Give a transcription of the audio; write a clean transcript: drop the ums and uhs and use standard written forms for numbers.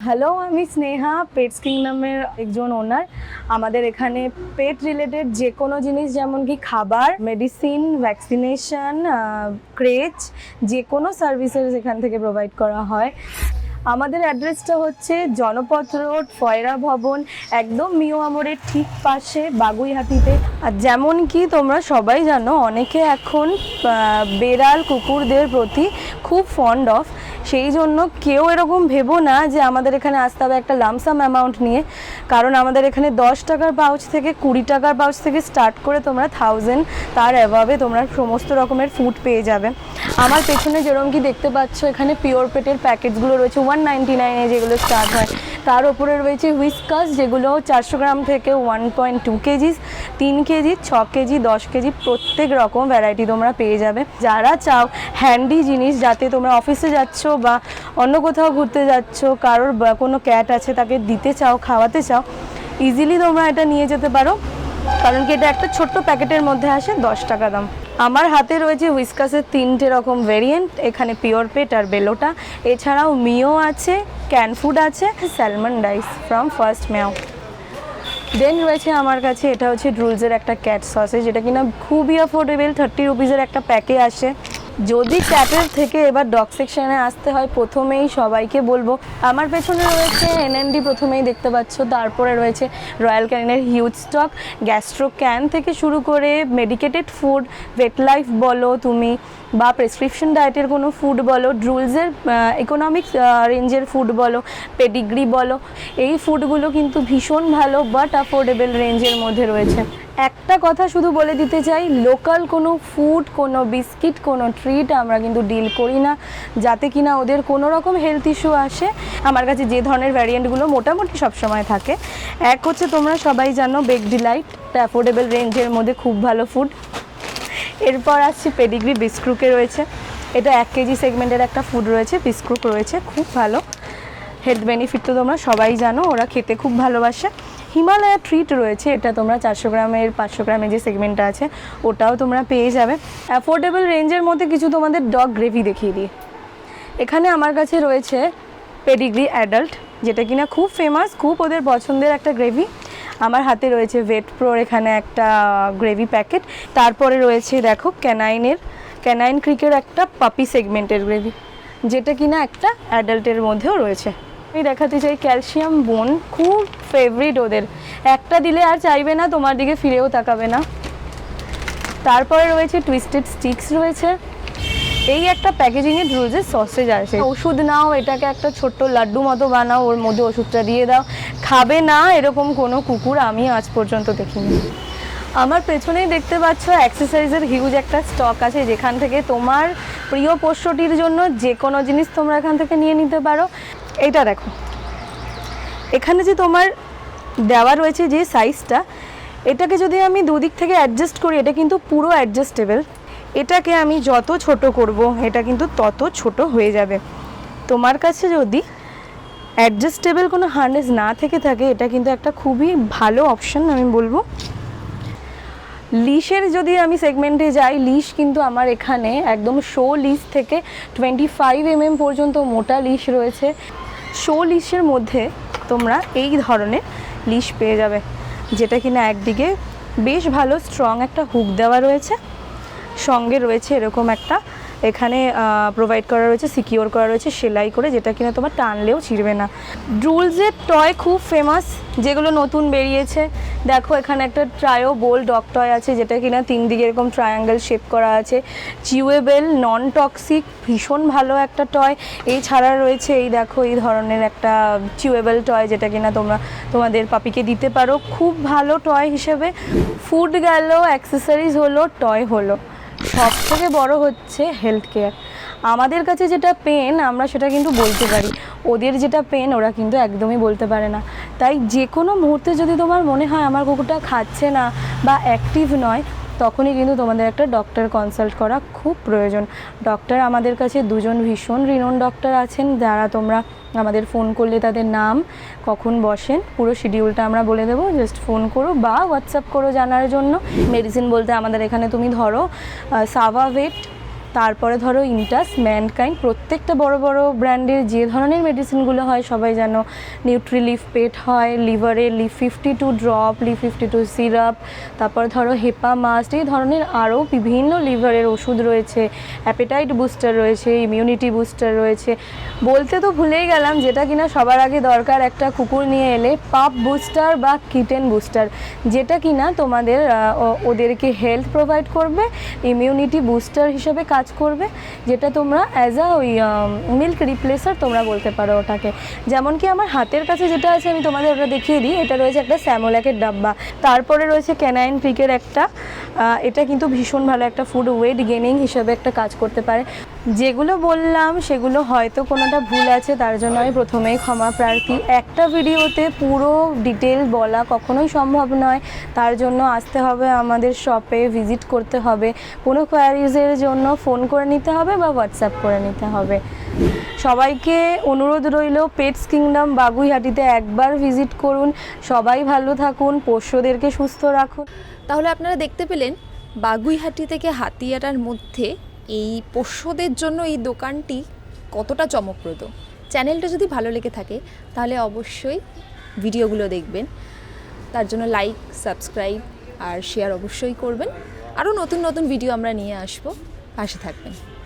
Hello, আমি Sneha, pets কিংডমের একজন ওনার। আমাদের এখানে পেট রিলেটেড যে কোনো জিনিস, যেমন কি খাবার, মেডিসিন, ভ্যাকসিনেশন, ক্রেচ, যে কোনো সার্ভিসেস এখান থেকে প্রোভাইড করা হয়। আমাদের অ্যাড্রেসটা হচ্ছে জনপথ রোড, ফয়রা ভবন, একদম মিও আমরের ঠিক পাশে, বাগুইহাটিতে। আর যেমন কি তোমরা সবাই জানো, অনেকে এখন বেড়াল কুকুরদের প্রতি খুব ফন্ড অফ। সেই জন্য কেউ এরকম ভেবো না যে আমাদের এখানে আসতে হবে একটা লামসাম অ্যামাউন্ট নিয়ে, কারণ আমাদের এখানে 10 টাকার পাউচ থেকে 20 টাকার পাউচ থেকে স্টার্ট করে তোমরা 1000 তার অ্যাভাবে তোমরা সমস্ত রকমের ফুড পেয়ে যাবে। আমার পেছনে যেরকম কি দেখতে পাচ্ছ, এখানে পিওর পেটের প্যাকেটসগুলো রয়েছে 199-এ, যেগুলো স্টার্ট হয়। তার ওপরে রয়েছে হুইস্কাস, যেগুলো 400 গ্রাম থেকে 1.2 কেজি, 3 কেজি, 6 কেজি, 10 কেজি, প্রত্যেক রকম ভ্যারাইটি তোমরা পেয়ে যাবে। যারা চাও হ্যান্ডি জিনিস, যাতে তোমরা অফিসে যাচ্ছ বা অন্য কোথাও ঘুরতে যাচ্ছ, কারোর কোনো ক্যাট আছে তাকে দিতে চাও, খাওয়াতে চাও, ইজিলি তোমরা এটা নিয়ে যেতে পারো, কারণ কি এটা একটা ছোট্ট প্যাকেটের মধ্যে আসে, 10 টাকা দাম। আমার হাতে রয়েছে হুইস্কাসের 3টে রকম ভেরিয়েন্ট, এখানে পিওর পেট আর বেলোটা, এছাড়াও মিও আছে, ক্যান ফুড আছে, স্যালমন ডাইস ফ্রম ফার্স্ট মেও। দেন রয়েছে আমার কাছে, এটা হচ্ছে ড্রুলসের একটা ক্যাট সসেজ, যেটা কিনা খুবই অ্যাফোর্ডেবল, 30 রুপিসের একটা প্যাকে আসে। যদি ক্যাটের থেকে এবার ডগ সেকশনে আসতে হয়, প্রথমেই সবাইকে বলবো, আমার পেছনে রয়েছে এনএনডি, প্রথমেই দেখতে পাচ্ছ, তারপরে রয়েছে রয়্যাল ক্যানিনের হিউজ স্টক, গ্যাস্ট্রো ক্যান থেকে শুরু করে মেডিকেটেড ফুড, ভেট লাইফ বলো তুমি, বা প্রেসক্রিপশন ডায়েটের কোনো ফুড বলো, ড্রুলসের ইকোনমিক রেঞ্জের ফুড বলো, পেডিগ্রি বলো, এই ফুডগুলো কিন্তু ভীষণ ভালো বাট অ্যাফোর্ডেবল রেঞ্জের মধ্যে রয়েছে। একটা কথা শুধু বলে দিতে চাই, লোকাল কোনো ফুড, কোনো বিস্কিট, কোনো ট্রিট আমরা কিন্তু ডিল করি না, যাতে কিনা ওদের কোনো রকম হেলথ ইস্যু আসে। আমার কাছে যে ধরনের ভ্যারিয়েন্টগুলো মোটামুটি সবসময় থাকে, এক হচ্ছে তোমরা সবাই জানো বেক ডিলাইট, অ্যাফোর্ডেবল রেঞ্জের মধ্যে খুব ভালো ফুড। এরপর আসছি পেডিগ্রি, বিস্ক্রুকে রয়েছে, এটা 1 কেজি সেগমেন্টের একটা ফুড রয়েছে, বিস্ক্রুক রয়েছে, খুব ভালো হেলথ বেনিফিট তো তোমরা সবাই জানো, ওরা খেতে খুব ভালোবাসে। হিমালয়া ট্রিট রয়েছে, এটা তোমরা 400 গ্রামের 500 গ্রামের যে সেগমেন্টটা আছে ওটাও তোমরা পেয়ে যাবে। অ্যাফোর্ডেবল রেঞ্জের মধ্যে কিছু তোমাদের ডগ গ্রেভি দেখিয়ে দিই। এখানে আমার কাছে রয়েছে পেডিগ্রি অ্যাডাল্ট, যেটা কিনা খুব ফেমাস, খুব ওদের পছন্দের একটা গ্রেভি। আমার হাতে রয়েছে ভেট প্রোর এখানে একটা গ্রেভি প্যাকেট, তারপরে রয়েছে দেখো ক্যানাইন ক্রিকের একটা পাপি সেগমেন্টের গ্রেভি, যেটা কিনা একটা অ্যাডাল্টের মধ্যেও রয়েছে। আমি দেখাতে চাই ক্যালসিয়াম বোন, খুব ফেভারিট ওদের, একটা দিলে আর চাইবে না, তোমার দিকে ফিরেও তাকাবে না। তারপরে রয়েছে টুইস্টেড স্টিক্স রয়েছে, এই একটা প্যাকেজিংয়ে ড্রুলসের সসেজ আছে। ওষুধ নাও, এটাকে একটা ছোট্ট লাড্ডু মতো বানাও, ওর মধ্যে ওষুধটা দিয়ে দাও, খাবে না এরকম কোনো কুকুর আমি আজ পর্যন্ত দেখিনি। আমার পেছনেই দেখতে পাচ্ছ অ্যাক্সেসরিজের হিউজ একটা স্টক আছে, যেখান থেকে তোমার প্রিয় পোষ্যটির জন্য যে কোনো জিনিস তোমরা এখান থেকে নিয়ে নিতে পারো। এইটা দেখো, এখানে যে তোমার দেওয়া রয়েছে যে সাইজটা, এটাকে যদি আমি দুদিক থেকে অ্যাডজাস্ট করি, এটা কিন্তু পুরো অ্যাডজাস্টেবল। এটাকে আমি যত ছোট করব, এটা কিন্তু তত ছোট হয়ে যাবে। তোমার কাছে যদি অ্যাডজাস্টেবল কোনো হার্নেস না থেকে থাকে, এটা কিন্তু একটা খুবই ভালো অপশন আমি বলবো। লিশের যদি আমি সেগমেন্টে যাই, লিশ কিন্তু আমার এখানে একদম শো লিশ থেকে 25 mm পর্যন্ত মোটা লিশ রয়েছে। শো লিশের মধ্যে তোমরা এই ধরনের লিশ পেয়ে যাবে, যেটা কিনা একদিকে বেশ ভালো স্ট্রং একটা হুক দেওয়া রয়েছে, সঙ্গে রয়েছে এরকম একটা এখানে প্রোভাইড করা রয়েছে, সিকিওর করা রয়েছে সেলাই করে, যেটা কিনা তোমার টানলেও ছিঁড়বে না। ড্রুলসের টয় খুব ফেমাস, যেগুলো নতুন বেরিয়েছে, দেখো এখানে একটা ট্রায়ো বোল ডগ টয় আছে, যেটা কিনা 3 দিকে এরকম ট্রায়াঙ্গেল শেপ করা আছে, চিউয়েবেল, নন টক্সিক, ভীষণ ভালো একটা টয়। এই ছাড়া রয়েছে এই দেখো এই ধরনের একটা চিউয়েবেল টয়, যেটা কিনা তোমরা তোমাদের পাপিকে দিতে পারো, খুব ভালো টয় হিসেবে। ফুড গেল, অ্যাক্সেসরিজ হলো, টয় হলো, সব থেকে বড় হচ্ছে হেলথ কেয়ার। আমাদের কাছে যেটা পেন আমরা সেটা কিন্তু বলতে পারি, ওদের যেটা পেন ওরা কিন্তু একদমই বলতে পারে না। তাই যে কোনো মুহূর্তে যদি তোমার মনে হয় আমার কুকুরটা খাচ্ছে না বা অ্যাক্টিভ নয়, তখনই কিন্তু তোমাদের একটা ডক্টর কনসাল্ট করা খুব প্রয়োজন। ডক্টর আমাদের কাছে 2 জন ভীষণ রিনোন ডক্টর আছেন, যারা তোমরা আমাদের ফোন করলে তাদের নাম, কখন বসেন, পুরো শিডিউলটা আমরা বলে দেবো, জাস্ট ফোন করো বা হোয়াটসঅ্যাপ করো জানার জন্য। মেডিসিন বলতে আমাদের এখানে তুমি ধরো সাভাভেট, তারপরে ধরো ইন্টাস, ম্যানকাইন্ড, প্রত্যেকটা বড় বড় ব্র্যান্ডের যে ধরনের মেডিসিনগুলো হয় সবাই জানো। নিউট্রিলিফ পেট হয়, লিভারে লিভ52 ড্রপ, লিভ52 সিরাপ, তারপর ধরো হেপা মাস্ট, এই ধরনের আরও বিভিন্ন লিভারের ওষুধ রয়েছে, অ্যাপেটাইট বুস্টার রয়েছে, ইমিউনিটি বুস্টার রয়েছে। বলতে তো ভুলেই গেলাম, যেটা কিনা সবার আগে দরকার একটা কুকুর নিয়ে এলে, পাপ বুস্টার বা কিটেন বুস্টার, যেটা কিনা তোমাদের ওদেরকে হেলথ প্রোভাইড করবে, ইমিউনিটি বুস্টার হিসেবে কাজ করবে, যেটা তোমরা অ্যাজ আ ওই মিল্ক রিপ্লেসার তোমরা বলতে পারো ওটাকে। যেমন কি আমার হাতের কাছে যেটা আছে আমি তোমাদের ওটা দেখিয়ে দিই, এটা রয়েছে একটা স্যামোল্যাকের ডাব্বা, তারপরে রয়েছে ক্যানাইন প্রিকের একটা, এটা কিন্তু ভীষণ ভালো একটা ফুড, ওয়েট গেনিং হিসেবে একটা কাজ করতে পারে। যেগুলো বললাম সেগুলো হয়তো কোনোটা ভুল আছে, তার জন্য আমি প্রথমেই ক্ষমা প্রার্থী। একটা ভিডিওতে পুরো ডিটেল বলা কখনোই সম্ভব নয়, তার জন্য আসতে হবে আমাদের শপে, ভিজিট করতে হবে, কোনো কোয়ারিজের জন্য ফোন করে নিতে হবে বা হোয়াটসঅ্যাপ করে নিতে হবে। সবাইকে অনুরোধ রইল, পেটস কিংডম বাগুইহাটিতে একবার ভিজিট করুন। সবাই ভালো থাকুন, পোষ্যদেরকে সুস্থ রাখুন। তাহলে আপনারা দেখতে পেলেন বাগুইহাটি থেকে হাতিয়াটার মধ্যে এই পোষ্যদের জন্য এই দোকানটি কতটা চমকপ্রদ। চ্যানেলটা যদি ভালো লেগে থাকে তাহলে অবশ্যই ভিডিওগুলো দেখবেন, তার জন্য লাইক, সাবস্ক্রাইব আর শেয়ার অবশ্যই করবেন। আরও নতুন নতুন ভিডিও আমরা নিয়ে আসবো, পাশে থাকবেন।